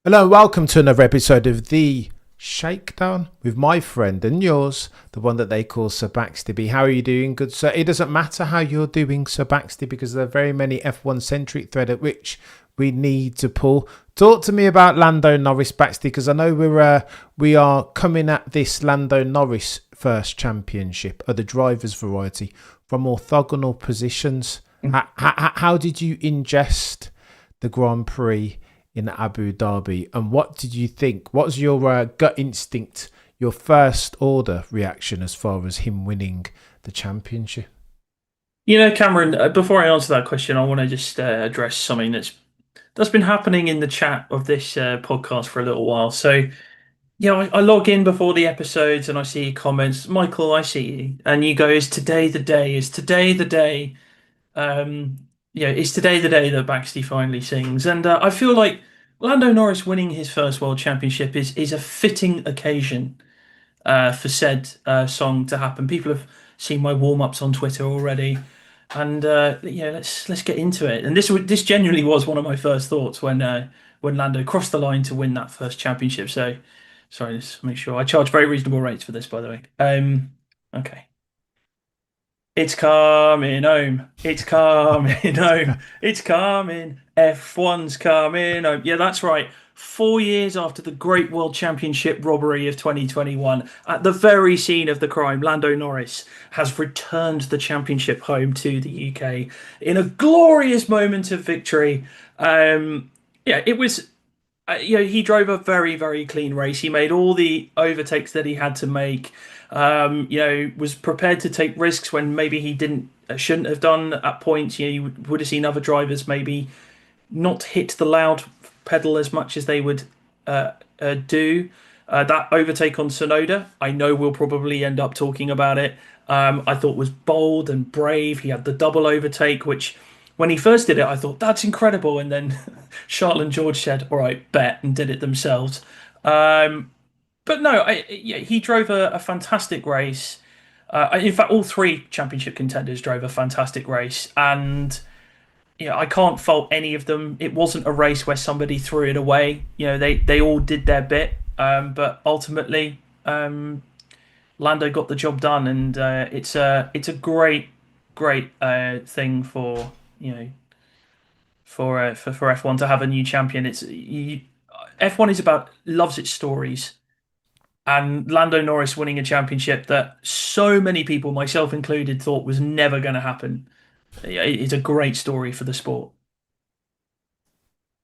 Hello, and welcome to another episode of the Shakedown with my friend and yours, the one that they call Sir Baxterby. How are you doing, good sir? It doesn't matter how you're doing, Sir Baxterby, because there are very many F1 centric thread at which we need to pull. Talk to me about Lando Norris, Baxterby, because I know we are coming at this Lando Norris first championship of the drivers' variety from orthogonal positions. How did you ingest the Grand Prix in Abu Dhabi, and what did you think? What was your gut instinct, your first order reaction as far as him winning the championship? Cameron, before I answer that question, I want to just address something that's been happening in the chat of this podcast for a little while. So, I log in before the episodes and I see comments. Michael, I see you, and you go, "Is today the day? Is today the day?" Is today the day that Baxter finally sings? And I feel like Lando Norris winning his first World Championship is a fitting occasion for said song to happen. People have seen my warm ups on Twitter already, and let's get into it. And this genuinely was one of my first thoughts when Lando crossed the line to win that first championship. So, sorry, let's make sure I charge very reasonable rates for this, by the way. Okay. It's coming home. It's coming home. It's coming. F1's coming home. Yeah, that's right. 4 years after the Great World Championship robbery of 2021, at the very scene of the crime, Lando Norris has returned the championship home to the UK in a glorious moment of victory. It was. He drove a very, very clean race. He made all the overtakes that he had to make. Was prepared to take risks when maybe he didn't shouldn't have done at points. You would have seen other drivers maybe not hit the loud pedal as much as they would do. That overtake on Sonoda, I know we'll probably end up talking about it. I thought was bold and brave. He had the double overtake, which when he first did it, I thought that's incredible. And then Charles and George said, "All right, bet," and did it themselves. But no, he drove a fantastic race. In fact, all three championship contenders drove a fantastic race, and I can't fault any of them. It wasn't a race where somebody threw it away. They all did their bit, but ultimately, Lando got the job done, and it's a great thing for for F1 to have a new champion. F1 is about loves its stories, and Lando Norris winning a championship that so many people, myself included, thought was never going to happen. It's a great story for the sport.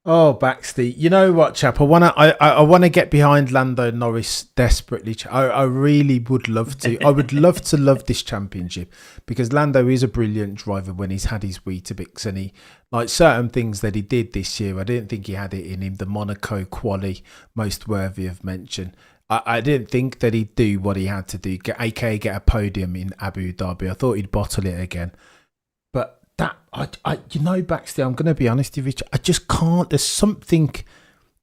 Oh, Baxter, you know what, chap? I wanna get behind Lando Norris desperately. I really would love to. I would love to love this championship because Lando is a brilliant driver when he's had his Weetabix, and he like certain things that he did this year. I didn't think he had it in him. The Monaco quali, most worthy of mention. I didn't think that he'd do what he had to do, aka get a podium in Abu Dhabi. I thought he'd bottle it again. But Baxter, I'm going to be honest with you. I just can't. There's something.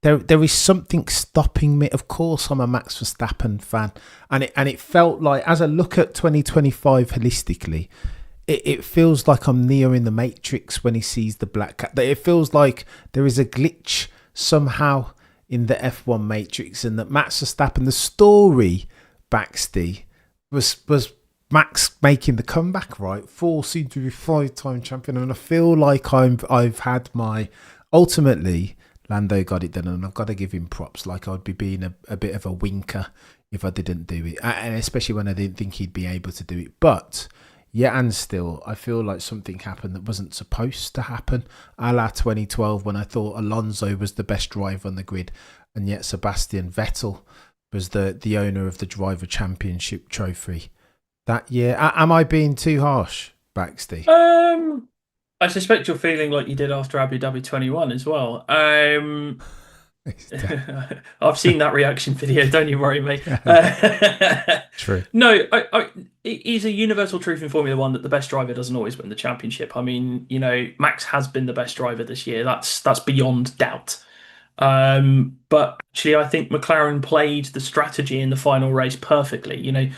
There is something stopping me. Of course, I'm a Max Verstappen fan, and it felt like as I look at 2025 holistically, it feels like I'm Neo in the Matrix when he sees the black cat. It feels like there is a glitch somehow in the F1 Matrix, and that Max Verstappen, the story, Baxter, was Max making the comeback, right? Four soon to be five-time champion, and I feel like I've had my ultimately Lando got it done, and I've got to give him props. Like I'd be being a bit of a winker if I didn't do it, and especially when I didn't think he'd be able to do it. But yeah, and still, I feel like something happened that wasn't supposed to happen, a la 2012 when I thought Alonso was the best driver on the grid, and yet Sebastian Vettel was the owner of the driver championship trophy that year. Am I being too harsh, Baxter? I suspect you're feeling like you did after Abu Dhabi 21 as well. I've seen that reaction video. Don't you worry, mate. True. No, it is a universal truth in Formula One that the best driver doesn't always win the championship. I mean, Max has been the best driver this year. That's beyond doubt. But actually, I think McLaren played the strategy in the final race perfectly.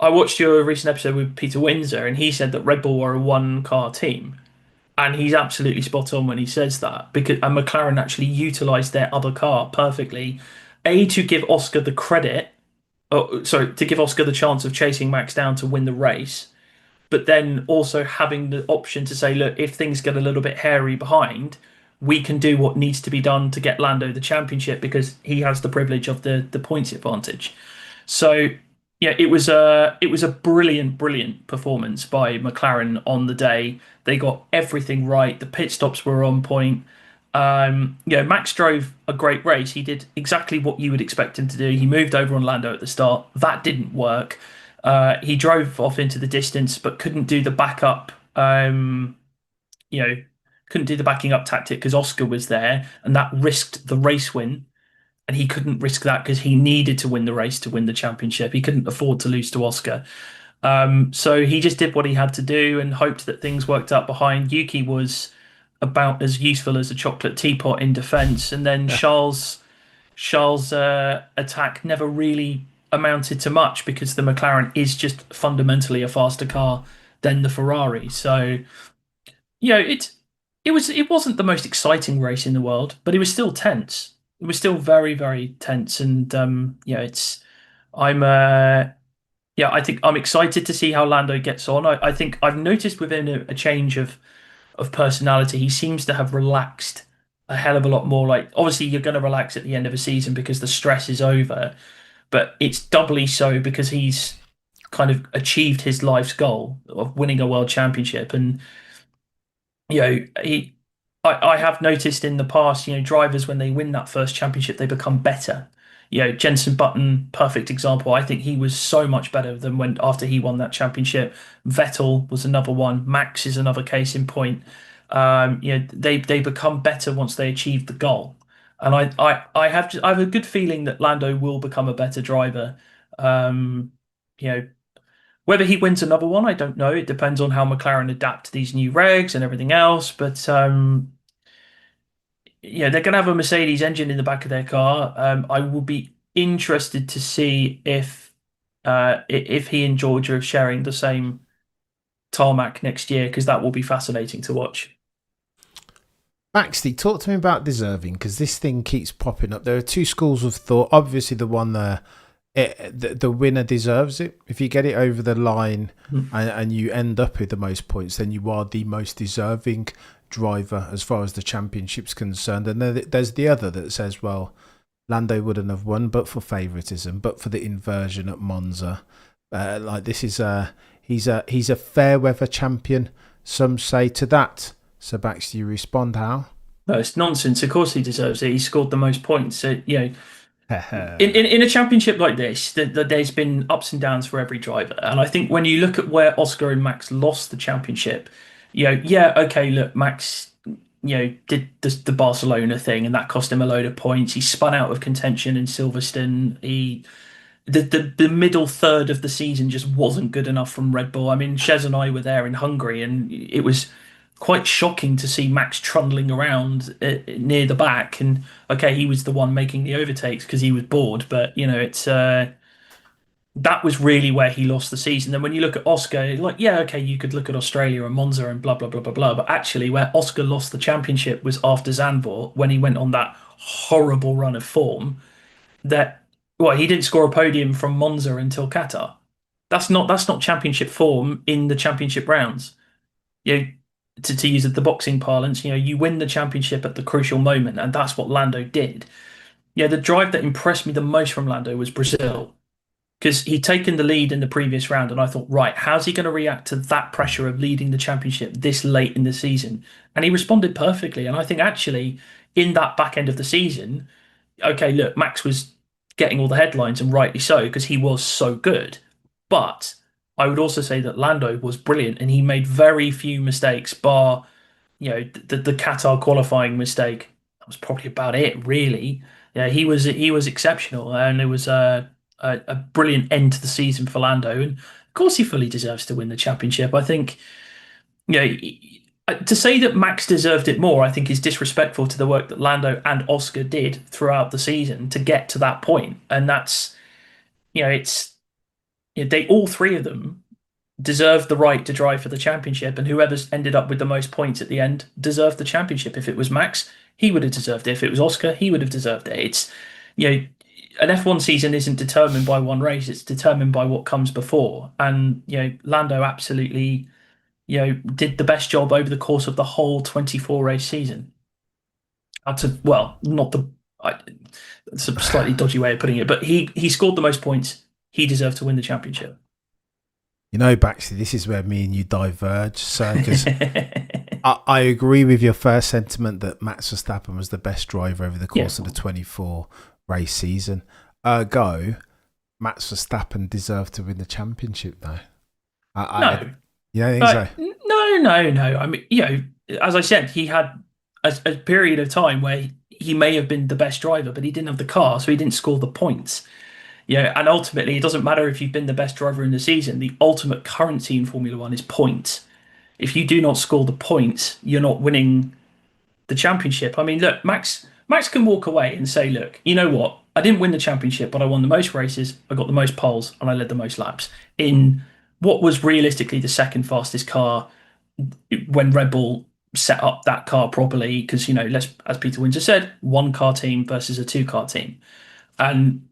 I watched your recent episode with Peter Windsor, and he said that Red Bull were a one-car team. And he's absolutely spot on when he says that because and McLaren actually utilised their other car perfectly. A to give Oscar the credit, sorry, to give Oscar the chance of chasing Max down to win the race, but then also having the option to say, look, if things get a little bit hairy behind, we can do what needs to be done to get Lando the championship because he has the privilege of the points advantage. So yeah, it was a brilliant performance by McLaren on the day. They got everything right. The pit stops were on point. Max drove a great race. He did exactly what you would expect him to do. He moved over on Lando at the start. That didn't work. He drove off into the distance, but couldn't do the backup. You know, couldn't do the backing up tactic because Oscar was there, and that risked the race win. And he couldn't risk that because he needed to win the race to win the championship. He couldn't afford to lose to Oscar. So he just did what he had to do and hoped that things worked out behind. Yuki was about as useful as a chocolate teapot in defence, and then Charles' attack never really amounted to much because the McLaren is just fundamentally a faster car than the Ferrari. So it wasn't the most exciting race in the world, but it was still tense. It was still very tense, and it's I'm I think I'm excited to see how Lando gets on. I think I've noticed within a change of personality, he seems to have relaxed a hell of a lot more. Like obviously you're going to relax at the end of a season because the stress is over, but it's doubly so because he's kind of achieved his life's goal of winning a world championship. And you know, I have noticed in the past, drivers when they win that first championship, they become better. Jenson Button, perfect example. I think he was so much better than when after he won that championship. Vettel was another one. Max is another case in point. They become better once they achieve the goal. And I have a good feeling that Lando will become a better driver. Um, you know, whether he wins another one, I don't know. It depends on how McLaren adapt to these new regs and everything else. But they're going to have a Mercedes engine in the back of their car. I will be interested to see if he and Georgia are sharing the same tarmac next year because that will be fascinating to watch. Maxty, talk to me about deserving because this thing keeps popping up. There are two schools of thought. Obviously, the one there, the winner deserves it. If you get it over the line and you end up with the most points, then you are the most deserving driver as far as the championship's concerned. And then there's the other that says, well, Lando wouldn't have won but for favouritism, but for the inversion at Monza. He's a fair weather champion. Some say to that. So Bax, do you respond how? No, it's nonsense. Of course he deserves it. He scored the most points. So, in a championship like this, there's been ups and downs for every driver. And I think when you look at where Oscar and Max lost the championship, okay, look, Max, did the Barcelona thing and that cost him a load of points. He spun out of contention in Silverstone. The middle third of the season just wasn't good enough from Red Bull. I mean, Shez and I were there in Hungary, and it was quite shocking to see Max trundling around near the back. And okay, he was the one making the overtakes because he was bored, but it's that was really where he lost the season. Then when you look at Oscar, like okay, you could look at Australia and Monza and blah blah blah blah blah, but actually where Oscar lost the championship was after Zandvoort when he went on that horrible run of form. That he didn't score a podium from Monza until Qatar. That's not championship form in the championship rounds. You know, to use the boxing parlance, you win the championship at the crucial moment, and that's what Lando did. The drive that impressed me the most from Lando was Brazil because he'd taken the lead in the previous round, and I thought, right, how's he going to react to that pressure of leading the championship this late in the season? And he responded perfectly. And I think actually in that back end of the season, okay, look, Max was getting all the headlines, and rightly so, because he was so good. But I would also say that Lando was brilliant, and he made very few mistakes, bar the Qatar qualifying mistake. That was probably about it, really. Yeah, he was exceptional, and it was a brilliant end to the season for Lando, and of course he fully deserves to win the championship. I think you to say that Max deserved it more, I think, is disrespectful to the work that Lando and Oscar did throughout the season to get to that point. And that's, it's they all three of them. deserved the right to drive for the championship, and whoever's ended up with the most points at the end deserved the championship. If it was Max, he would have deserved it. If it was Oscar, he would have deserved it. It's, you know, an F1 season isn't determined by one race, it's determined by what comes before. And, Lando absolutely, did the best job over the course of the whole 24 race season. Well, not the, it's a slightly dodgy way of putting it, but he scored the most points. He deserved to win the championship. Baxter, this is where me and you diverge, sir, because I agree with your first sentiment that Max Verstappen was the best driver over the course of the 24 race season. Ergo, Max Verstappen deserved to win the championship, though. No. You don't think so? No. I mean, as I said, he had a period of time where he may have been the best driver, but he didn't have the car, so he didn't score the points. And ultimately, it doesn't matter if you've been the best driver in the season. The ultimate currency in Formula One is points. If you do not score the points, you're not winning the championship. I mean, look, Max can walk away and say, look, you know what? I didn't win the championship, but I won the most races, I got the most poles, and I led the most laps in what was realistically the second fastest car when Red Bull set up that car properly. Because, as Peter Windsor said, one car team versus a two car team. And,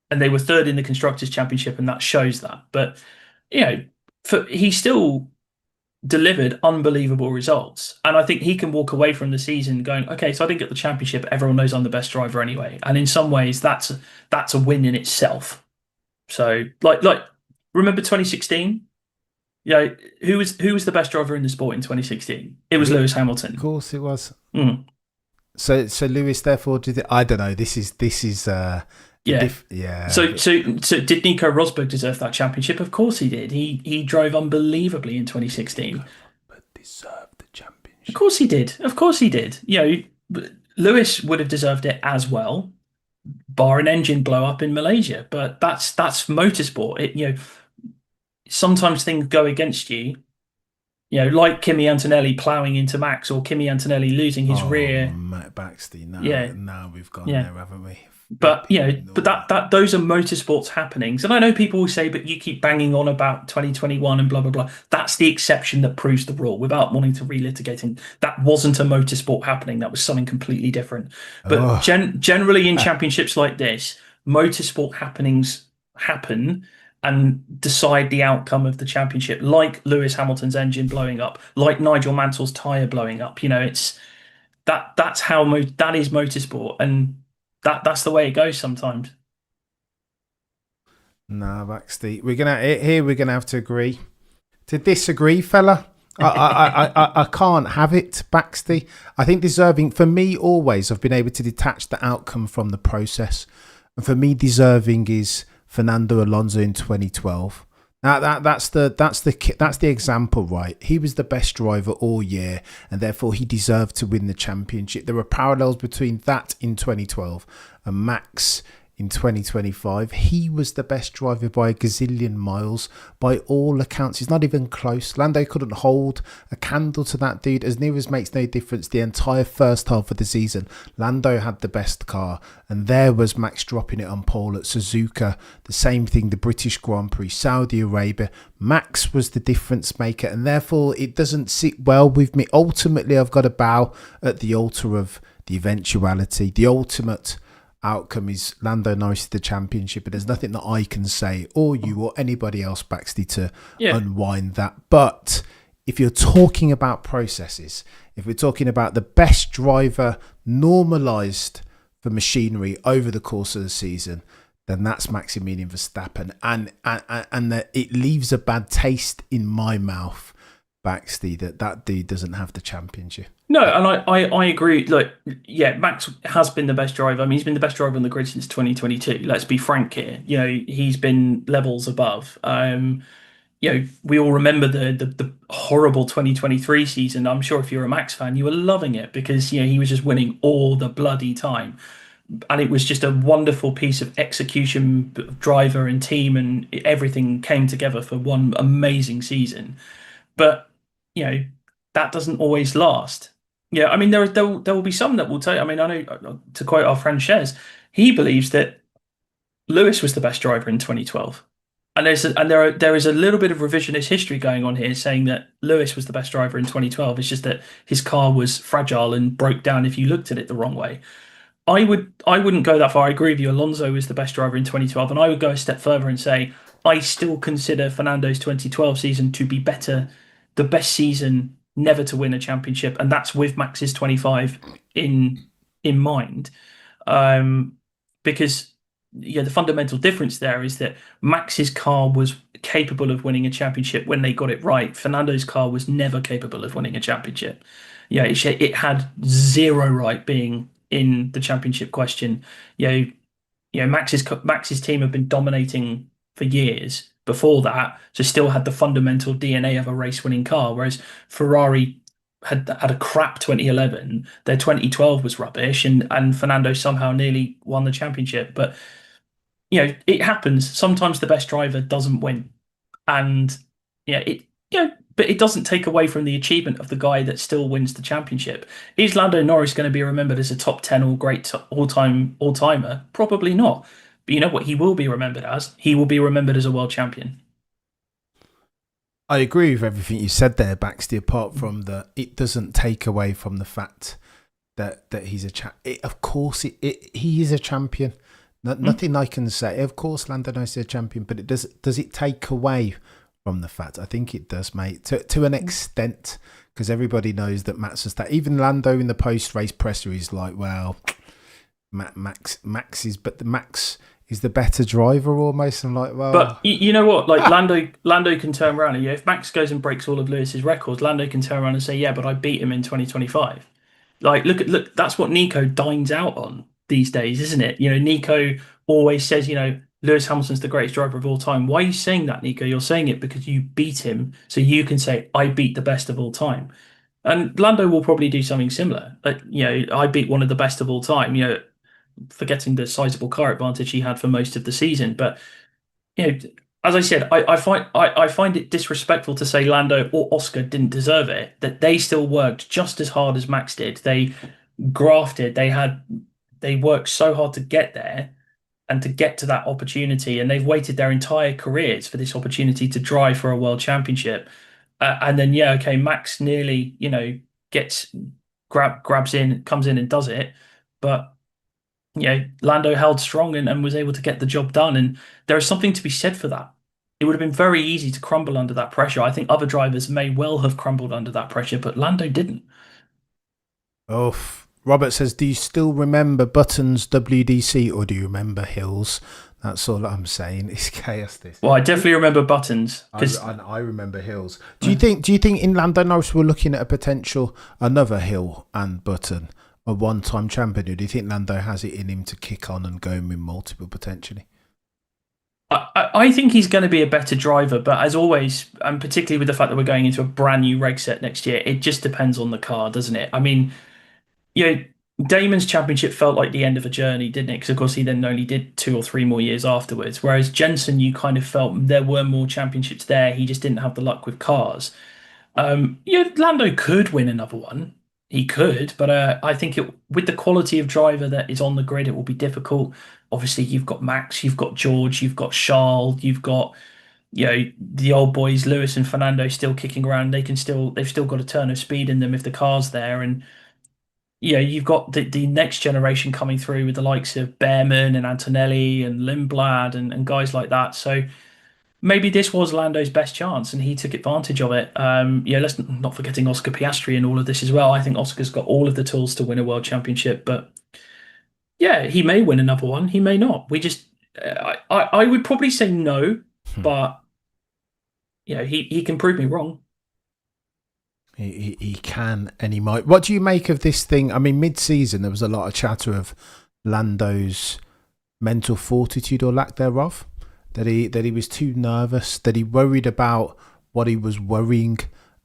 and they were third in the Constructors' Championship, and that shows that. But, he still delivered unbelievable results. And I think he can walk away from the season going, okay, so I didn't get the championship. Everyone knows I'm the best driver anyway. And in some ways, that's a win in itself. So, like remember 2016? Who was the best driver in the sport in 2016? It was Lewis Hamilton. Of course, it was. Mm. So Lewis, therefore, I don't know. This is yeah. So did Nico Rosberg deserve that championship? Of course he did. He drove unbelievably in 2016. But deserved the championship. Of course he did. Of course he did. Lewis would have deserved it as well, bar an engine blow up in Malaysia. But that's motorsport. Sometimes things go against you. Like Kimi Antonelli ploughing into Max, or Kimi Antonelli losing his rear. Matt Baxter. Now we've gone there, haven't we? But that those are motorsports happenings. And I know people will say, but you keep banging on about 2021 and blah blah blah. That's the exception that proves the rule, without wanting to relitigate. And that wasn't a motorsport happening. That was something completely different. But generally in championships like this, motorsport happenings happen and decide the outcome of the championship, like Lewis Hamilton's engine blowing up, like Nigel Mansell's tyre blowing up. It's that's how that is motorsport, and that's the way it goes sometimes. No, Baxter, we're gonna have to agree to disagree, fella. I can't have it, Baxter. I think deserving, for me, always I've been able to detach the outcome from the process, and for me, deserving is Fernando Alonso in 2012. Now that's the example, right? He was the best driver all year, and therefore he deserved to win the championship. There were parallels between that in 2012 and Max in 2025. He was the best driver by a gazillion miles, by all accounts. He's not even close. Lando couldn't hold a candle to that dude. As near as makes no difference, the entire first half of the season, Lando had the best car, and there was Max dropping it on pole at Suzuka. The same thing, the British Grand Prix, Saudi Arabia. Max was the difference maker, and therefore it doesn't sit well with me. Ultimately, I've got to bow at the altar of the eventuality. The ultimate outcome is Lando Norris the championship, but there's nothing that I can say, or you or anybody else, Baxter, to unwind that. But if you're talking about processes, if we're talking about the best driver normalised for machinery over the course of the season, then that's Maximilian Verstappen, and that it leaves a bad taste in my mouth, Baxter, that dude doesn't have the championship. No, and I agree. Like, Max has been the best driver. I mean, he's been the best driver on the grid since 2022. Let's be frank here. He's been levels above. We all remember the horrible 2023 season. I'm sure if you're a Max fan, you were loving it because he was just winning all the bloody time, and it was just a wonderful piece of execution, driver and team, and everything came together for one amazing season. But that doesn't always last. I mean, there will be some that will tell you. I mean, I know, to quote our friend Shez, he believes that Lewis was the best driver in 2012. And there is a little bit of revisionist history going on here, saying that Lewis was the best driver in 2012. It's just that his car was fragile and broke down if you looked at it the wrong way. I wouldn't go that far. I agree with you. Alonso was the best driver in 2012, and I would go a step further and say I still consider Fernando's 2012 season to be better, the best season never to win a championship, and that's with Max's 25 in mind. Um, because yeah, the fundamental difference there is that Max's car was capable of winning a championship when they got it right. Fernando's car was never capable of winning a championship. Yeah, it had zero right being in the championship question. Max's team have been dominating for years before that, so still had the fundamental DNA of a race-winning car, whereas Ferrari had a crap 2011. Their 2012 was rubbish, and Fernando somehow nearly won the championship. But it happens. Sometimes the best driver doesn't win, and but it doesn't take away from the achievement of the guy that still wins the championship. Is Lando Norris going to be remembered as a top 10 all-timer? Probably not. But you know what he will be remembered as? He will be remembered as a world champion. I agree with everything you said there, Baxter, apart from it doesn't take away from the fact that he's a champion. Of course, he is a champion. Nothing I can say. Of course, Lando Norris is a champion, but does it take away from the fact? I think it does, mate, to an extent, because everybody knows that Max is that. Even Lando in the post-race presser is like, well, Max is the better driver almost. I'm like, well, but you know what? Like Lando can turn around and if Max goes and breaks all of Lewis's records, Lando can turn around and say, yeah, but I beat him in 2025. Like, look, that's what Nico dines out on these days, isn't it? Nico always says, Lewis Hamilton's the greatest driver of all time. Why are you saying that, Nico? You're saying it because you beat him, so you can say, I beat the best of all time. And Lando will probably do something similar. I beat one of the best of all time, forgetting the sizable car advantage he had for most of the season. But, as I said, I find it disrespectful to say Lando or Oscar didn't deserve it, that they still worked just as hard as Max did. They grafted, they worked so hard to get there and to get to that opportunity, and they've waited their entire careers for this opportunity to drive for a world championship. And then, Max nearly, comes in and does it. But, Lando held strong and was able to get the job done. And there is something to be said for that. It would have been very easy to crumble under that pressure. I think other drivers may well have crumbled under that pressure, but Lando didn't. Oh, Robert says, do you still remember Button's WDC or do you remember Hills? That's all I'm saying. It's chaos. This. Well, I definitely remember Buttons. I remember Hills. Do you think in Lando Norris we're looking at a potential another Hill and Button, a one-time champion? Or do you think Lando has it in him to kick on and go and win multiple potentially? I think he's going to be a better driver, but as always, and particularly with the fact that we're going into a brand new reg set next year, it just depends on the car, doesn't it? I mean, Damon's championship felt like the end of a journey, didn't it? Because, of course, he then only did 2 or 3 more years afterwards. Whereas Jensen, you kind of felt there were more championships there. He just didn't have the luck with cars. Lando could win another one. He could, but I think with the quality of driver that is on the grid, it will be difficult. Obviously, you've got Max, you've got George, you've got Charles, you've got the old boys, Lewis and Fernando, still kicking around. They've still got a turn of speed in them if the car's there, and you've got the next generation coming through with the likes of Behrman and Antonelli and Lindblad and guys like that. So maybe this was Lando's best chance and he took advantage of it. Let's not forgetting Oscar Piastri and all of this as well. I think Oscar's got all of the tools to win a world championship, but he may win another one. He may not. I would probably say no, but he can prove me wrong. He can, and he might. What do you make of this thing? I mean, mid-season, there was a lot of chatter of Lando's mental fortitude or lack thereof, that he was too nervous, that he worried about what he was worrying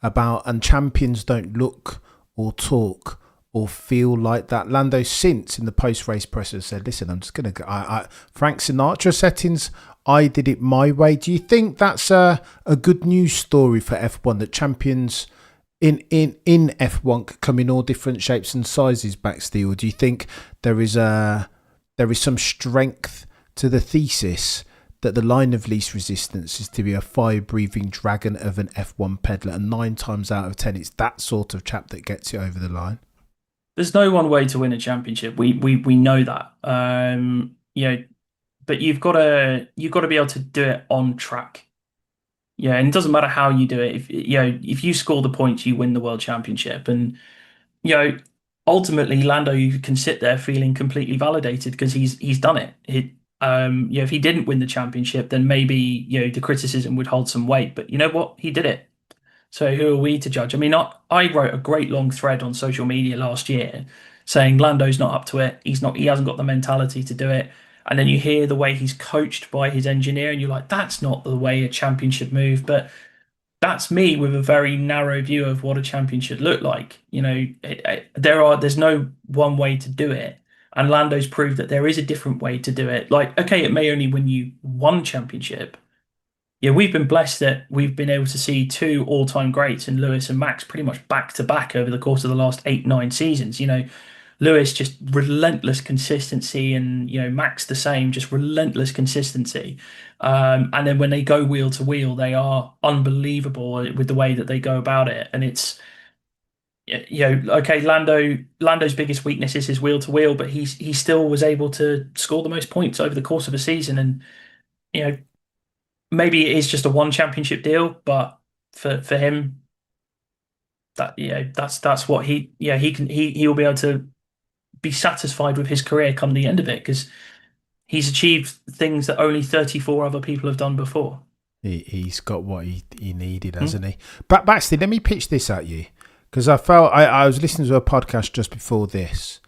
about, and champions don't look or talk or feel like that. Lando, since in the post-race presser, said, listen, I'm just going to go. Frank Sinatra settings, I did it my way. Do you think that's a good news story for F1, that champions in F1 come in all different shapes and sizes, Baxter? Or do you think there is some strength to the thesis that the line of least resistance is to be a fire-breathing dragon of an F1 peddler, and 9 times out of 10, it's that sort of chap that gets you over the line. There's no one way to win a championship. We know that. But you've got to be able to do it on track. Yeah, and it doesn't matter how you do it. If you score the points, you win the world championship. And you know, ultimately, Lando you can sit there feeling completely validated because he's done it. If he didn't win the championship, then maybe the criticism would hold some weight. But you know what? He did it. So who are we to judge? I mean, I wrote a great long thread on social media last year saying Lando's not up to it. He hasn't got the mentality to do it. And then you hear the way he's coached by his engineer, and you're like, that's not the way a championship move. But that's me with a very narrow view of what a champion should look like. There's no one way to do it. And Lando's proved that there is a different way to do it. Like, okay, it may only win you one championship. Yeah, we've been blessed that we've been able to see two all-time greats in Lewis and Max pretty much back to back over the course of the last 8, 9 seasons. Lewis just relentless consistency, and Max the same, just relentless consistency. And then when they go wheel to wheel, they are unbelievable with the way that they go about it. And it's okay, Lando's biggest weakness is his wheel to wheel, but he still was able to score the most points over the course of a season. And you know maybe it is just a one championship deal, but for him, that's what he'll be able to be satisfied with his career come the end of it because he's achieved things that only 34 other people have done before. He's got what he needed, hasn't he? But Baxter, let me pitch this at you because I was listening to a podcast just before this,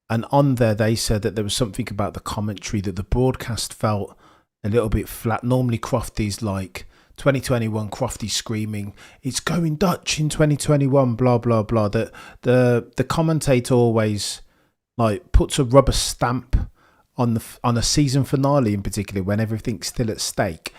and on there they said that there was something about the commentary that the broadcast felt a little bit flat. Normally Crofty's like 2021, Crofty screaming, "It's going Dutch in 2021," blah blah blah. That the commentator always like puts a rubber stamp on a season finale in particular when everything's still at stake.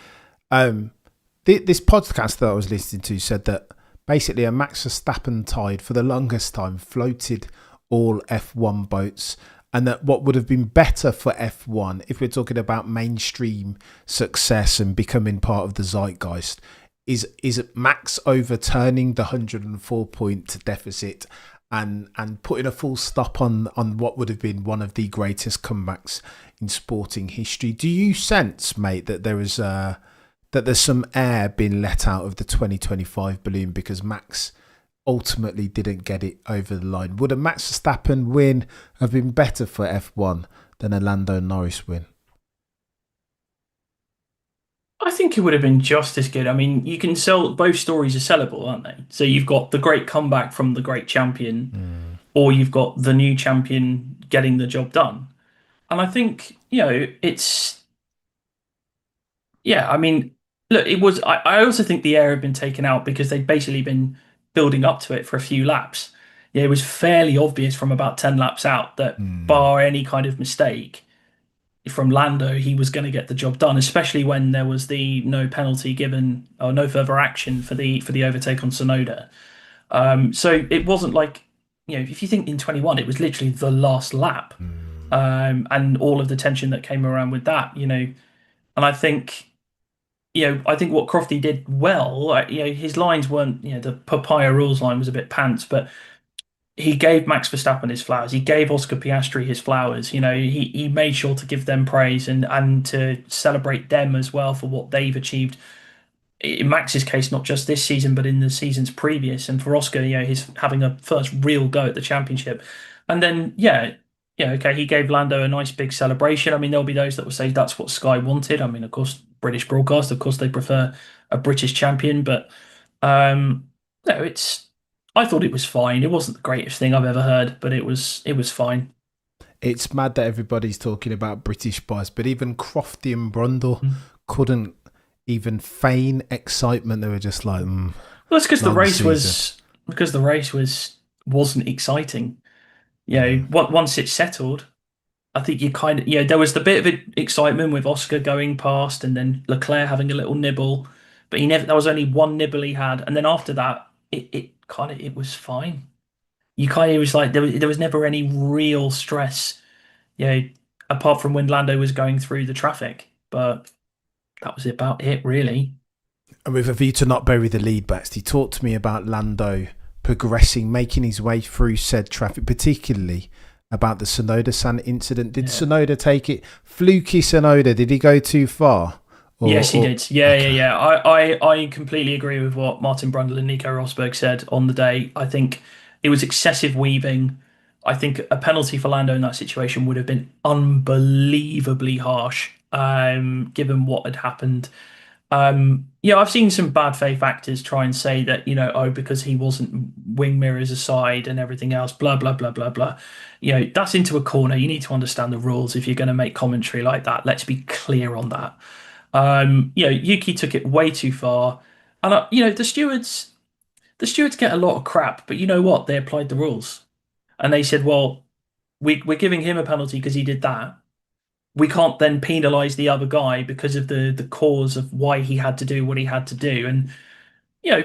This podcast that I was listening to said that basically a Max Verstappen tide for the longest time floated all F1 boats, and that what would have been better for F1 if we're talking about mainstream success and becoming part of the zeitgeist is Max overturning the 104-point deficit and putting a full stop on what would have been one of the greatest comebacks in sporting history. Do you sense, mate, that there's some air being let out of the 2025 balloon because Max ultimately didn't get it over the line? Would a Max Verstappen win have been better for F1 than a Lando Norris win? I think it would have been just as good. I mean, you can sell both stories are sellable, aren't they? So you've got the great comeback from the great champion, or you've got the new champion getting the job done. And I think, it's I mean, look, it was I also think the air had been taken out because they'd basically been building up to it for a few laps. Yeah, it was fairly obvious from about 10 laps out that bar any kind of mistake from Lando, he was going to get the job done, especially when there was the no penalty given or no further action for the overtake on Sonoda. So it wasn't like, if you think in 21, it was literally the last lap, and all of the tension that came around with that, and I think. I think what Crofty did well, his lines weren't, the papaya rules line was a bit pants, but he gave Max Verstappen his flowers. He gave Oscar Piastri his flowers. He made sure to give them praise and to celebrate them as well for what they've achieved. In Max's case, not just this season, but in the seasons previous. And for Oscar, he's having a first real go at the championship. And then, okay, he gave Lando a nice big celebration. I mean, there'll be those that will say that's what Sky wanted. I mean, of course, British broadcast, of course, they prefer a British champion, but no, I thought it was fine. It wasn't the greatest thing I've ever heard, but it was fine. It's mad that everybody's talking about British bias, but even Crofty and Brundle couldn't even feign excitement. They were just like, well, that's because the race wasn't exciting. Once it's settled, I think you kind of there was the bit of excitement with Oscar going past and then Leclerc having a little nibble, but there was only one nibble he had, and then after that it was fine. It was like there was never any real stress, apart from when Lando was going through the traffic. But that was about it, really. And with a view to not bury the lead backs, he talked to me about Lando progressing, making his way through said traffic, particularly about the Sonoda-san incident. Did Sonoda take it? Fluky Sonoda, did he go too far? Yes, he did. Yeah. I completely agree with what Martin Brundle and Nico Rosberg said on the day. I think it was excessive weaving. I think a penalty for Lando in that situation would have been unbelievably harsh, given what had happened. Yeah, I've seen some bad faith actors try and say that, oh, because he wasn't wing mirrors aside and everything else, blah, blah, blah, blah, blah. That's into a corner. You need to understand the rules if you're going to make commentary like that. Let's be clear on that. Yuki took it way too far. And, the stewards get a lot of crap, but you know what? They applied the rules. And they said, well, we're giving him a penalty because he did that. We can't then penalise the other guy because of the cause of why he had to do what he had to do. And, you know,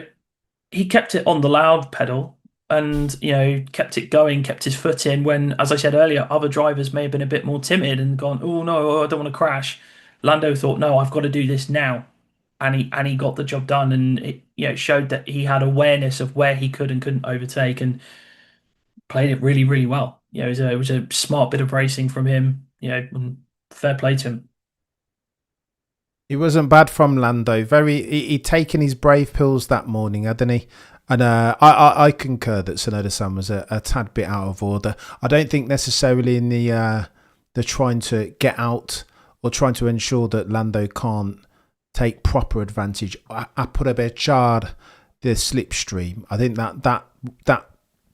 he kept it on the loud pedal and, kept it going, kept his foot in when, as I said earlier, other drivers may have been a bit more timid and gone, oh, no, I don't want to crash. Lando thought, no, I've got to do this now. And he got the job done. And it showed that he had awareness of where he could and couldn't overtake and played it really, really well. It was a smart bit of racing from him, and fair play to him. It wasn't bad from Lando. He'd taken his brave pills that morning, hadn't he? And I concur that Sonoda-san was a tad bit out of order. I don't think necessarily in the trying to get out or trying to ensure that Lando can't take proper advantage. I put a bit charred the slipstream. I think that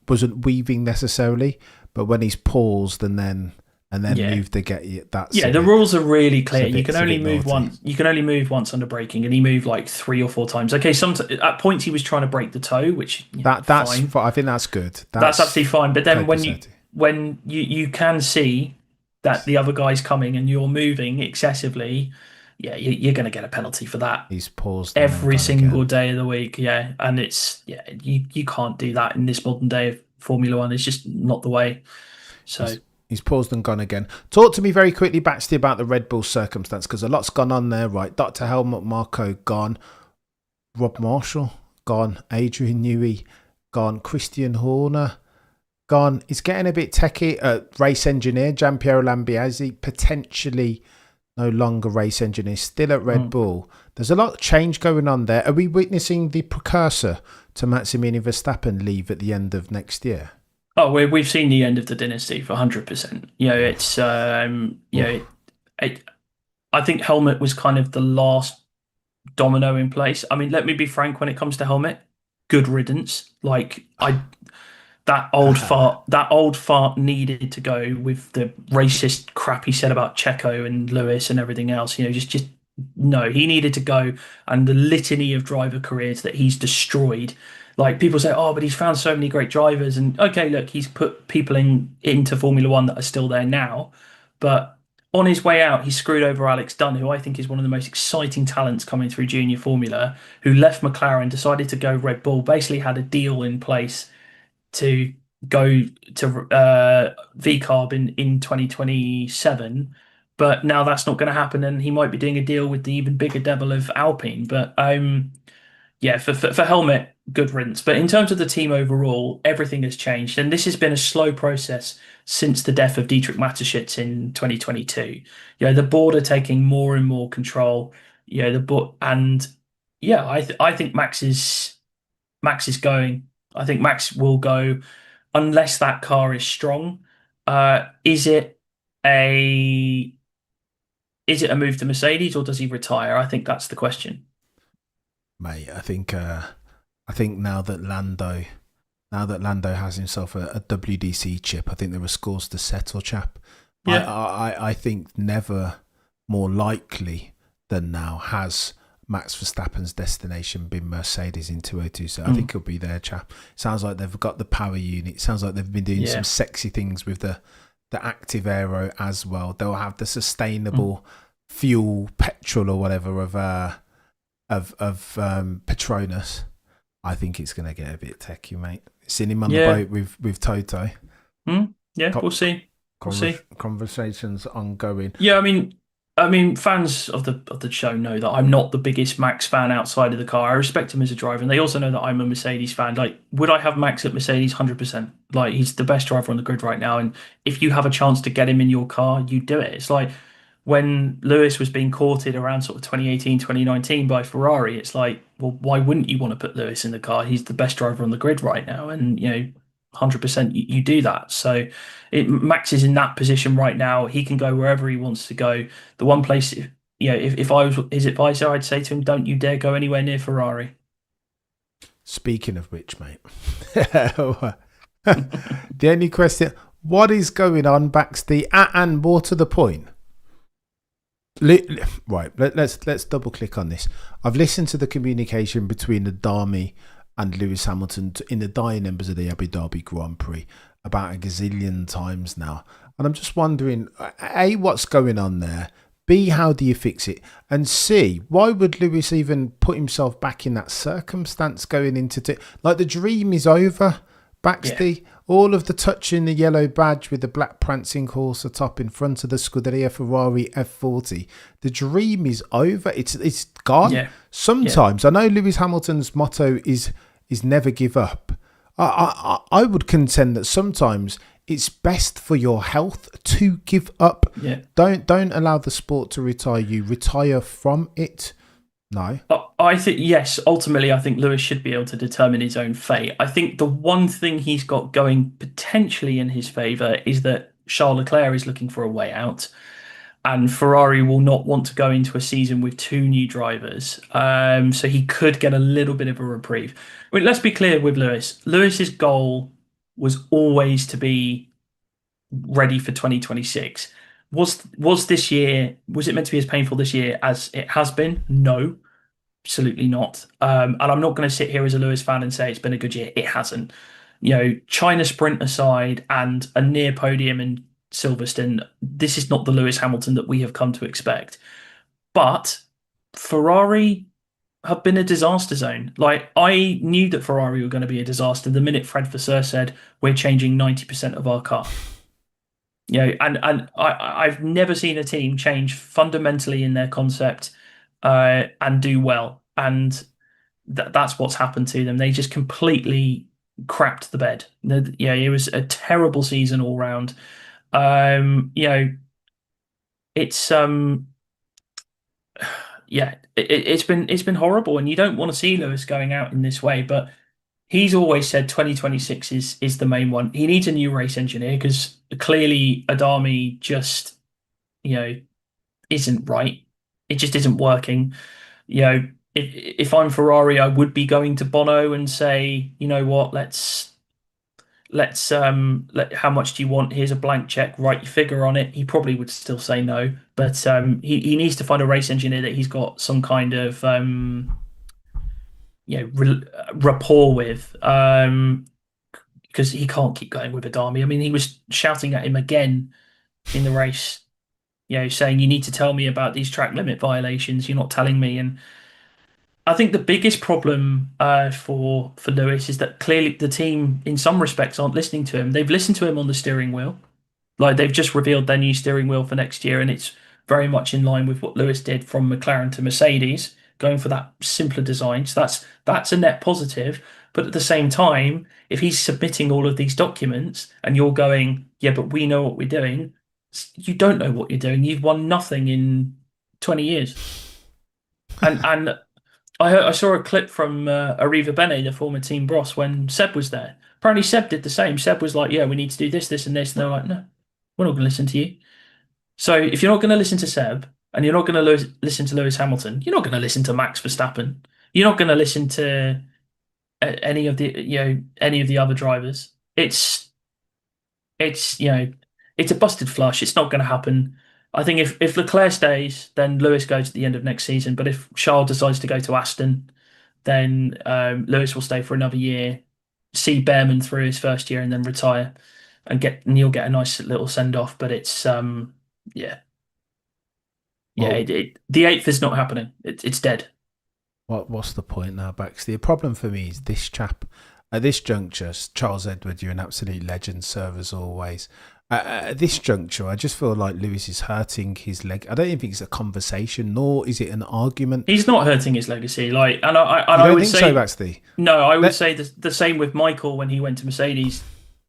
wasn't weaving necessarily, but when he's paused and then moved to get you, the rules are really clear. You can only move once. You can only move once under braking, and he moved like 3 or 4 times. Okay, at points he was trying to break the toe, which that's fine. I think that's good. That's absolutely fine. But then when you can see that the other guy's coming and you're moving excessively, you're going to get a penalty for that. He's paused every single day of the week. Yeah, and it's you can't do that in this modern day of Formula One. It's just not the way. So. He's paused and gone again. Talk to me very quickly, Baxter, about the Red Bull circumstance, because a lot's gone on there, right? Dr. Helmut Marko gone. Rob Marshall gone. Adrian Newey gone. Christian Horner gone. It's getting a bit techie. Race engineer, Gianpiero Lambiase, potentially no longer race engineer, still at Red Bull. There's a lot of change going on there. Are we witnessing the precursor to Maximilian Verstappen leave at the end of next year? Oh, we've seen the end of the dynasty for 100%. It's I think Helmut was kind of the last domino in place. I mean, let me be frank. When it comes to Helmut, good riddance. That old fart needed to go with the racist crap he said about Checo and Lewis and everything else. Just no, he needed to go. And the litany of driver careers that he's destroyed. Like, people say, oh, but he's found so many great drivers. And okay, look, he's put people into Formula One that are still there now. But on his way out, he screwed over Alex Dunn, who I think is one of the most exciting talents coming through junior Formula, who left McLaren, decided to go Red Bull, basically had a deal in place to go to VCARB in 2027. But now that's not going to happen, and he might be doing a deal with the even bigger devil of Alpine. But for Helmut, good riddance. But in terms of the team overall, everything has changed. And this has been a slow process since the death of Dietrich Mateschitz in 2022. The board are taking more and more control. I think Max is going. I think Max will go unless that car is strong. Is it a move to Mercedes, or does he retire? I think that's the question. Mate, I think now that Lando has himself a WDC chip, I think there are scores to settle, chap. Yeah. I think never more likely than now has Max Verstappen's destination been Mercedes in 202. So I think he'll be there, chap. Sounds like they've got the power unit. Sounds like they've been doing some sexy things with the active aero as well. They'll have the sustainable fuel, petrol or whatever of Petronas. I think it's going to get a bit techie, mate. Seen him on the boat with Toto. Yeah, we'll see. Conversations ongoing. Yeah, I mean, I mean, fans of the show know that I'm not the biggest Max fan outside of the car. I respect him as a driver, and they also know that I'm a Mercedes fan. Like, would I have Max at Mercedes? 100%. Like, he's the best driver on the grid right now, and if you have a chance to get him in your car, you do it. It's like when Lewis was being courted around sort of 2018, 2019 by Ferrari. It's like, well, why wouldn't you want to put Lewis in the car? He's the best driver on the grid right now, and 100% you do that. So Max is in that position right now. He can go wherever he wants to go. The one place, if I was his advisor, I'd say to him, don't you dare go anywhere near Ferrari. Speaking of which, mate, the only question: what is going on, Baxty? And more to the point. Right, let's double click on this. I've listened to the communication between Adami and Lewis Hamilton in the dying embers of the Abu Dhabi Grand Prix about a gazillion times now, and I'm just wondering: A, what's going on there? B, how do you fix it? And C, why would Lewis even put himself back in that circumstance going into like the dream is over? Baxty, yeah. All of the touching the yellow badge with the black prancing horse atop in front of the Scuderia Ferrari F40. The dream is over. It's gone. Yeah. Sometimes I know Lewis Hamilton's motto is never give up. I would contend that sometimes it's best for your health to give up. Yeah. Don't allow the sport to retire you. Retire from it. No. I think, yes, ultimately, I think Lewis should be able to determine his own fate. I think the one thing he's got going potentially in his favour is that Charles Leclerc is looking for a way out, and Ferrari will not want to go into a season with two new drivers. So he could get a little bit of a reprieve. I mean, let's be clear with Lewis. Lewis's goal was always to be ready for 2026. Was this year, was it meant to be as painful this year as it has been? No, absolutely not. And I'm not going to sit here as a Lewis fan and say it's been a good year. It hasn't. China sprint aside and a near podium in Silverstone, this is not the Lewis Hamilton that we have come to expect. But Ferrari have been a disaster zone. Like, I knew that Ferrari were going to be a disaster the minute Fred Vasseur said, we're changing 90% of our car. And I've never seen a team change fundamentally in their concept and do well. And that's what's happened to them. They just completely crapped the bed. It was a terrible season all round. It's it's been horrible, and you don't want to see Lewis going out in this way, but he's always said 2026 is the main one. He needs a new race engineer because clearly Adami just, isn't right. It just isn't working. If I'm Ferrari, I would be going to Bono and say, you know what, let's how much do you want? Here's a blank check, write your figure on it. He probably would still say no, but he needs to find a race engineer that he's got some kind of rapport with, because he can't keep going with Adami. I mean, he was shouting at him again in the race, saying, you need to tell me about these track limit violations. You're not telling me. And I think the biggest problem for Lewis is that clearly the team, in some respects, aren't listening to him. They've listened to him on the steering wheel. Like, they've just revealed their new steering wheel for next year, and it's very much in line with what Lewis did from McLaren to Mercedes, going for that simpler design. So that's a net positive. But at the same time, if he's submitting all of these documents and you're going, yeah, but we know what we're doing, you don't know what you're doing. You've won nothing in 20 years. And I saw a clip from Arriva Bene, the former team boss, when Seb was there. Apparently Seb did the same. Seb was like, yeah, we need to do this, this, and this. And they're like, no, we're not going to listen to you. So if you're not going to listen to Seb and you're not going to listen to Lewis Hamilton, you're not going to listen to Max Verstappen. You're not going to listen to any of the other drivers. It's a busted flush. It's not going to happen. I think if Leclerc stays, then Lewis goes at the end of next season. But if Charles decides to go to Aston, then Lewis will stay for another year, see Behrman through his first year, and then retire, and you'll get a nice little send off. But it's the 8th is not happening. It's dead. What's the point now, Bax? The problem for me is this chap at this juncture. Charles Edward, you're an absolute legend, serve as always. At this juncture, I just feel like Lewis is hurting his leg. I don't even think it's a conversation, nor is it an argument. He's not hurting his legacy. Like, and You I don't would think so, say Baxley? no. I would Let say the same with Michael when he went to Mercedes.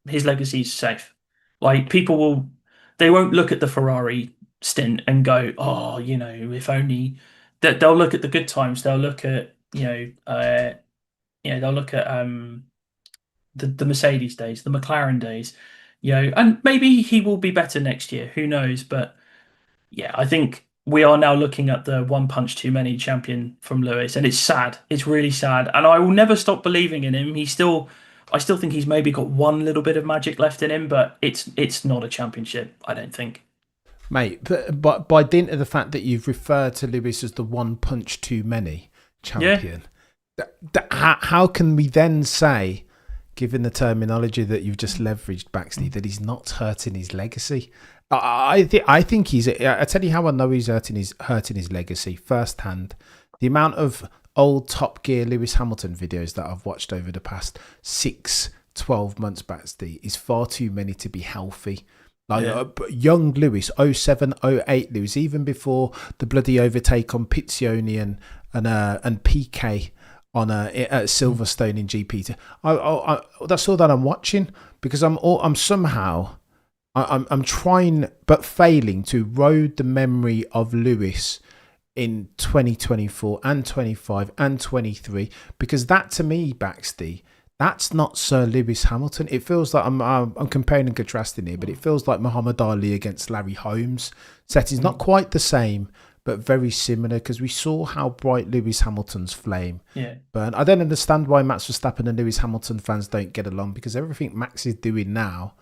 His legacy is safe. Like people will, they won't look at the Ferrari stint and go, oh, if only. That they'll look at the good times. They'll look at they'll look at the Mercedes days, the McLaren days, and maybe he will be better next year. Who knows? But yeah, I think we are now looking at the one punch too many champion from Lewis, and it's sad. It's really sad, and I will never stop believing in him. I still think he's maybe got one little bit of magic left in him, but it's not a championship. I don't think. Mate, but by dint of the fact that you've referred to Lewis as the one punch too many Yeah, champion, how can we then say, given the terminology that you've just leveraged, Baxley, that he's not hurting his legacy? I think he's. I tell you how I know he's hurting his legacy firsthand. The amount of old Top Gear Lewis Hamilton videos that I've watched over the past 12 months, Baxley, is far too many to be healthy. Like yeah. young Lewis, 07, 08 Lewis, even before the bloody overtake on Pizzioni and PK on at Silverstone in GP. That's all that I'm watching, because I'm somehow I'm trying but failing to erode the memory of Lewis in 2024 and 25 and 23, because that to me, Baxty, that's not Sir Lewis Hamilton. It feels like I'm comparing and contrasting here, but it feels like Muhammad Ali against Larry Holmes. Settings not quite the same, but very similar, because we saw how bright Lewis Hamilton's flame Yeah. burned. I don't understand why Max Verstappen and Lewis Hamilton fans don't get along, because everything Max is doing now,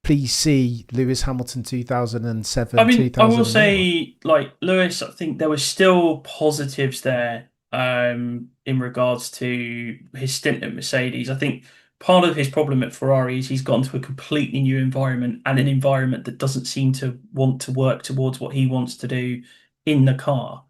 please see Lewis Hamilton 2007, I mean, I will 2001. say, like Lewis, I think there were still positives there in regards to his stint at Mercedes. I think part of his problem at Ferrari is he's gone to a completely new environment, and an environment that doesn't seem to want to work towards what he wants to do in the car,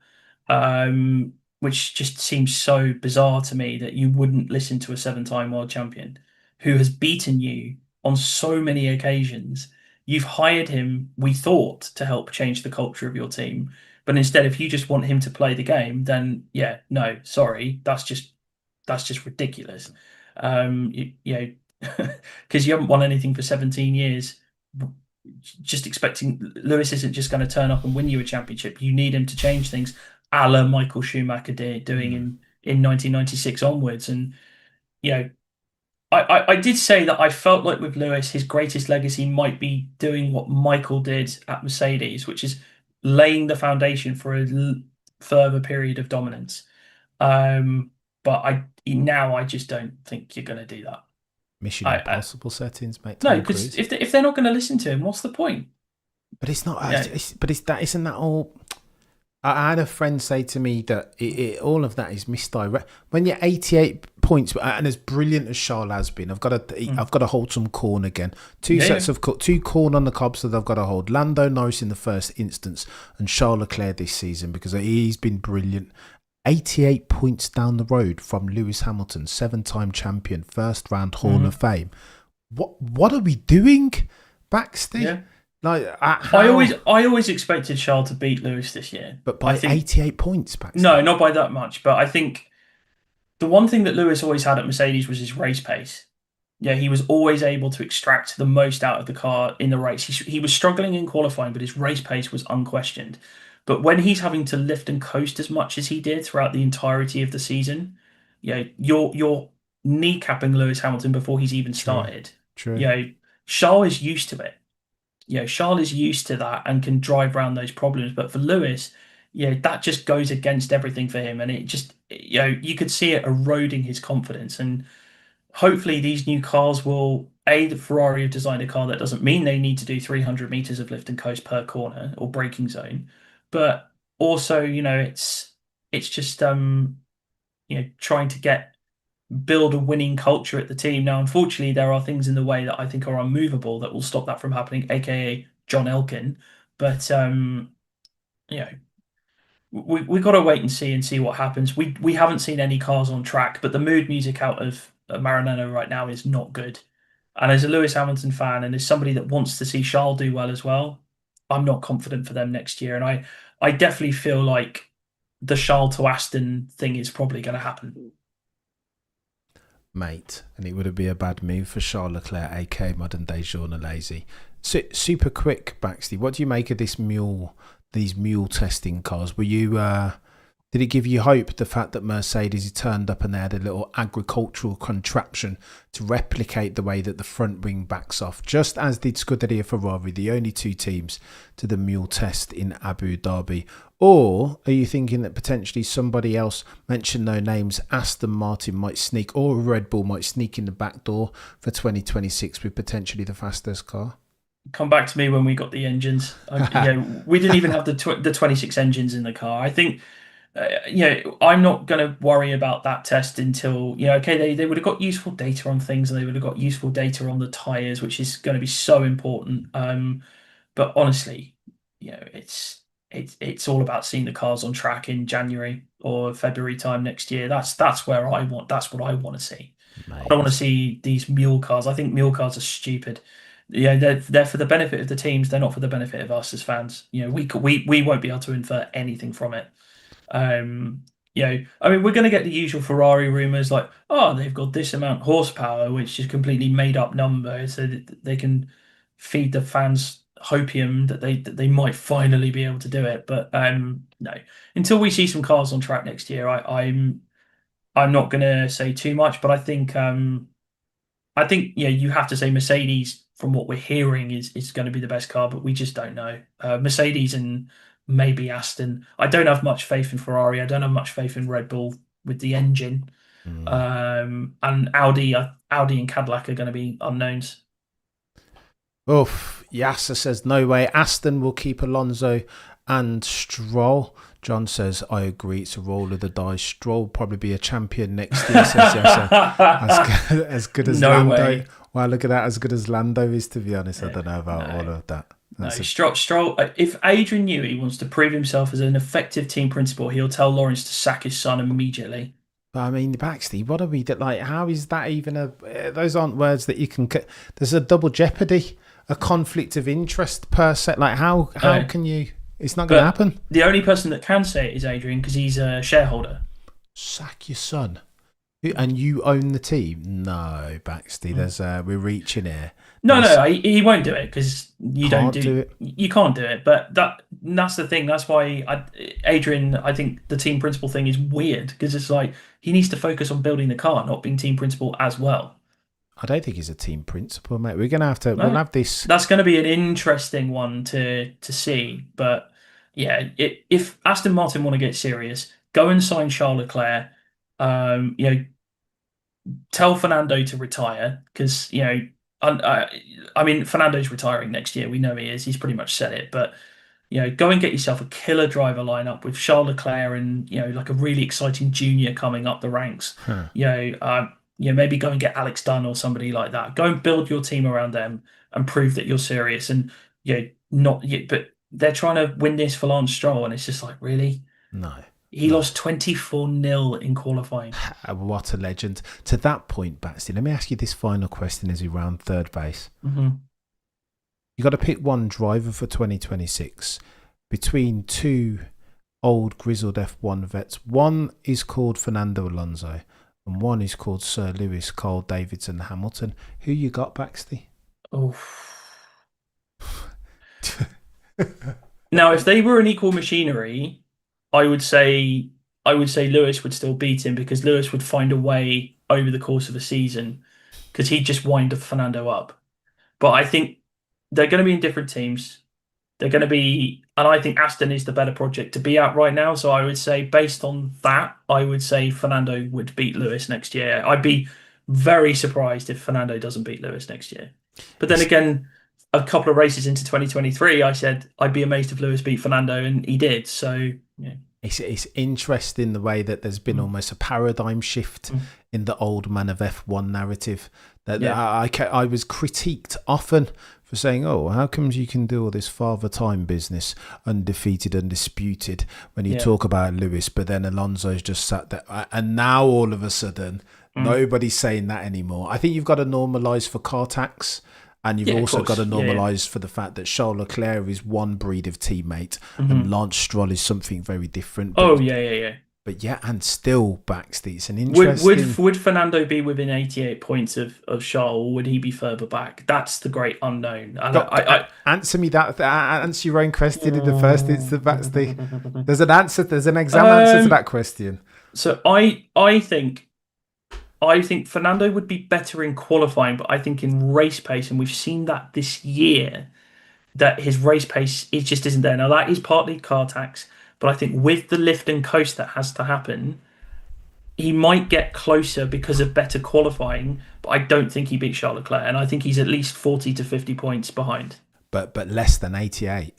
which just seems so bizarre to me that you wouldn't listen to a seven-time world champion who has beaten you on so many occasions. You've hired him, we thought, to help change the culture of your team. But instead, if you just want him to play the game, then yeah, no, sorry, that's just ridiculous. Because you haven't won anything for 17 years. Just expecting Lewis isn't just going to turn up and win you a championship. You need him to change things, a la Michael Schumacher doing Mm. in 1996 onwards. And you know, I did say that I felt like with Lewis, his greatest legacy might be doing what Michael did at Mercedes, which is laying the foundation for a further period of dominance. Um, but I just don't think you're going to do that. Mission I Impossible settings, mate. No, Tom because Cruise. if they're not going to listen to him, what's the point? But it's not. Yeah, But it's that. Isn't that all? I had a friend say to me that all of that is misdirect. When you're 88 points, and as brilliant as Charles has been, I've got to hold some corn again. Two yeah, sets of two corn on the cobs that I've got to hold. Lando Norris in the first instance, and Charles Leclerc this season, because he's been brilliant. 88 points down the road from Lewis Hamilton, 7-time champion, first round Hall of Mhm. Fame. What are we doing, Baxty? Yeah. Like I how? always expected Charles to beat Lewis this year. But I by think 88 points, no, Baxty. not by that much, but I think the one thing that Lewis always had at Mercedes was his race pace. Yeah, he was always able to extract the most out of the car in the race. He was struggling in qualifying, but his race pace was unquestioned. But when he's having to lift and coast as much as he did throughout the entirety of the season, you're kneecapping Lewis Hamilton before he's even True, started. true. You know, Charles is used to it. Charles is used to that and can drive around those problems. But for Lewis, that just goes against everything for him, and it just you could see it eroding his confidence. And hopefully these new cars will the Ferrari have designed a car that doesn't mean they need to do 300 meters of lift and coast per corner or braking zone, but also it's just trying to build a winning culture at the team. Now, unfortunately, there are things in the way that I think are unmovable that will stop that from happening, aka John Elkin. But you know, we got to wait and see what happens. We haven't seen any cars on track, but the mood music out of Maranello right now is not good. And as a Lewis Hamilton fan, and as somebody that wants to see Charles do well as well, I'm not confident for them next year. And I definitely feel like the Charles to Aston thing is probably going to happen. Mate, and it would be a bad move for Charles Leclerc, aka modern day Jean Alesi. So, super quick, Baxley, what do you make of these mule testing cars? Were you did it give you hope, the fact that Mercedes had turned up and they had a little agricultural contraption to replicate the way that the front wing backs off, just as did Scuderia Ferrari, the only two teams to the mule test in Abu Dhabi? Or are you thinking that potentially somebody else, mention no names, Aston Martin might sneak, or Red Bull might sneak in the back door for 2026 with potentially the fastest car? Come back to me when we got the engines. We didn't even have the 26 engines in the car. I think, I'm not going to worry about that test until, okay, they would have got useful data on things, and they would have got useful data on the tyres, which is going to be so important. But honestly, it's all about seeing the cars on track in January or February time next year. That's what I want to see. Mate. I don't want to see these mule cars. I think mule cars are stupid. They're for the benefit of the teams. They're not for the benefit of us as fans. We won't be able to infer anything from it. We're going to get the usual Ferrari rumors like, oh, they've got this amount of horsepower, which is completely made up number, so that they can feed the fans hopium that they might finally be able to do it. But no, until we see some cars on track next year, I'm not going to say too much. But I think you have to say Mercedes, from what we're hearing, is going to be the best car, but we just don't know. Mercedes and maybe Aston. I don't have much faith in Ferrari. I don't have much faith in Red Bull with the engine. And Audi and Cadillac are going to be unknowns. Oof. Yasser says no way. Aston will keep Alonso and Stroll. John says, I agree, it's a roll of the dice. Stroll will probably be a champion next year, says Yasser. As good as Lando. Way. Well, look at that, as good as Lando is, to be honest. I don't know about all of that. Stroll. If Adrian Newey wants to prove himself as an effective team principal, he'll tell Lawrence to sack his son immediately. But I mean, Baxley, what are we like? How is that even those aren't words that you can. There's a double jeopardy, a conflict of interest per se. Like how can you? It's not going to happen. The only person that can say it is Adrian, because he's a shareholder. Sack your son, and you own the team. No, Baxley, there's we're reaching here. No, he won't do it, because you can't do it. You can't do it. But that's the thing. That's why Adrian, I think the team principal thing is weird, because it's like he needs to focus on building the car, not being team principal as well. I don't think he's a team principal, mate. We're gonna have to. We'll have this. That's going to be an interesting one to see. But yeah, if Aston Martin want to get serious, go and sign Charles Leclerc. Tell Fernando to retire, because Fernando's retiring next year. We know he is. He's pretty much said it. But go and get yourself a killer driver lineup with Charles Leclerc and like a really exciting junior coming up the ranks. Maybe go and get Alex Dunn or somebody like that. Go and build your team around them and prove that you're serious. And but they're trying to win this for Lance Stroll, and it's just like, really? No. He lost 24-0 in qualifying. What a legend. To that point, Batsy, let me ask you this final question as we round third base. Mm-hmm. You got to pick one driver for 2026 between two old grizzled F1 vets. One is called Fernando Alonso, and one is called Sir Lewis Carl Davidson Hamilton. Who you got, Baxley? Oh. Now, if they were an equal machinery, I would say Lewis would still beat him, because Lewis would find a way over the course of a season, because he'd just wind Fernando up. But I think they're going to be in different teams. They're going to be, and I think Aston is the better project to be at right now. So I would say, based on that, I would say Fernando would beat Lewis next year. I'd be very surprised if Fernando doesn't beat Lewis next year. But then again, a couple of races into 2023, I said I'd be amazed if Lewis beat Fernando, and he did. So yeah. It's interesting the way that there's been almost a paradigm shift in the old man of F1 narrative. That I was critiqued often for saying, "Oh, how comes you can do all this father time business, undefeated, undisputed, when you talk about Lewis, but then Alonso's just sat there, and now all of a sudden nobody's saying that anymore." I think you've got to normalise for car tax. And you've also got to normalise for the fact that Charles Leclerc is one breed of teammate and Lance Stroll is something very different. But, But yeah, and still, Baxter, it's an interesting... Would Fernando be within 88 points of Charles, or would he be further back? That's the great unknown. And answer me that. Answer your own question in the first instance, Baxter. There's an answer. There's an exam answer to that question. So I think Fernando would be better in qualifying, but I think in race pace, and we've seen that this year, that his race pace just isn't there. Now, that is partly car tax, but I think with the lift and coast that has to happen, he might get closer because of better qualifying, but I don't think he beats Charles Leclerc, and I think he's at least 40 to 50 points behind. But less than 88.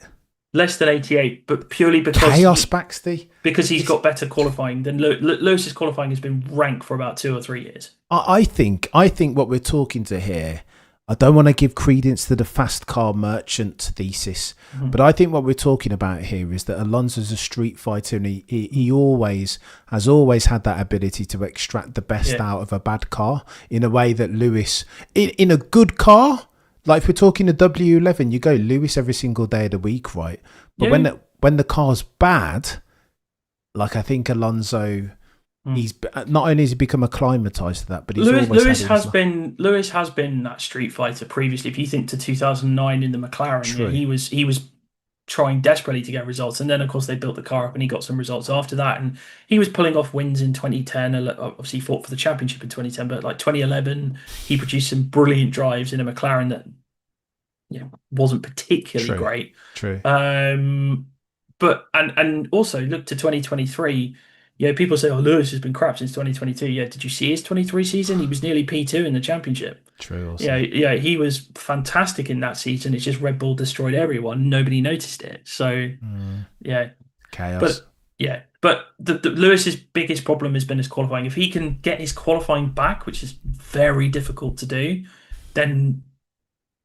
Less than 88, but purely because... Chaos, Baxter. Because he's got better qualifying than Lewis's qualifying has been rank for about 2 or 3 years. I think what we're talking to here, I don't want to give credence to the fast car merchant thesis, but I think what we're talking about here is that Alonso's a street fighter, and he has always had that ability to extract the best out of a bad car in a way that Lewis, in a good car, like if we're talking a W11, you go Lewis every single day of the week, right? But when the car's bad, like I think Alonso, he's not only has he become acclimatized to that, but he's Lewis has been that street fighter previously. If you think to 2009 in the McLaren, he was trying desperately to get results, and then of course they built the car up and he got some results after that, and he was pulling off wins in 2010. Obviously, he fought for the championship in 2010, but like 2011, he produced some brilliant drives in a McLaren that wasn't particularly great. True. But and also look to 2023. People say, "Oh, Lewis has been crap since 2022." Yeah, did you see his 23 season? He was nearly P2 in the championship. True. Also. Yeah, he was fantastic in that season. It's just Red Bull destroyed everyone. Nobody noticed it. So, chaos. But the Lewis's biggest problem has been his qualifying. If he can get his qualifying back, which is very difficult to do, then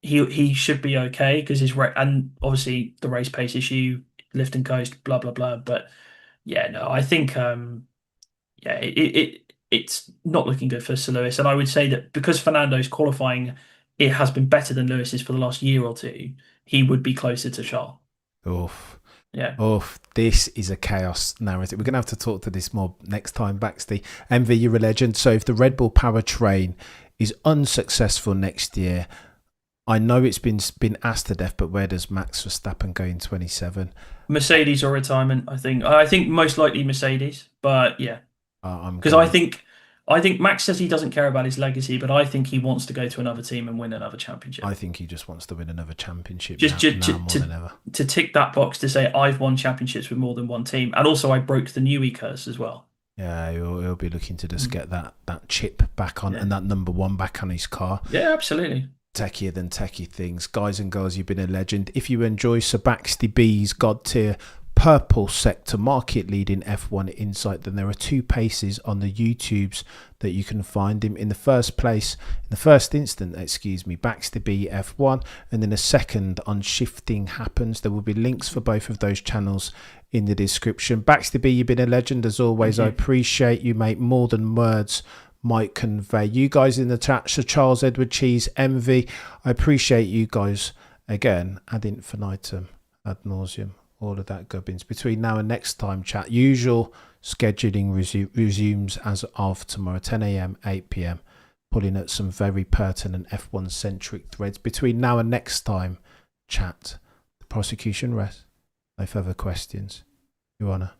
he should be okay because and obviously the race pace issue, lift and coast, blah blah blah. But I think it's not looking good for Sir Lewis, and I would say that because Fernando's qualifying, it has been better than Lewis's for the last year or two. He would be closer to Charles. Oof. Yeah. Oof. This is a chaos narrative. We're going to have to talk to this more next time, Baxter. MV, you're a legend. So if the Red Bull powertrain is unsuccessful next year, I know it's been asked to death, but where does Max Verstappen go in 27? Mercedes or retirement, I think. I think most likely Mercedes, but yeah. Because I think Max says he doesn't care about his legacy, but I think he wants to go to another team and win another championship. I think he just wants to win another championship now more than ever. To tick that box to say, I've won championships with more than one team. And also I broke the Newey curse as well. Yeah, he'll be looking to just get that chip back on and that number one back on his car. Yeah, absolutely. Techier than techie things. Guys and girls, you've been a legend. If you enjoy Sir Baxter B's God Tier Purple Sector Market Leading F1 Insight, then there are 2 paces on the YouTubes that you can find him. In the first instant, Baxter B F1, and then a second on Shifting Happens. There will be links for both of those channels in the description. Baxter B, you've been a legend as always. I appreciate you, mate, more than words might convey. You guys in the chat, Sir Charles Edward Cheese, MV, I appreciate you guys again ad infinitum, ad nauseum, all of that gubbins. Between now and next time, chat, usual scheduling resumes as of tomorrow, 10 a.m, 8 p.m, pulling at some very pertinent F1 centric threads. Between now and next time, chat, the prosecution rests. No further questions, Your Honour.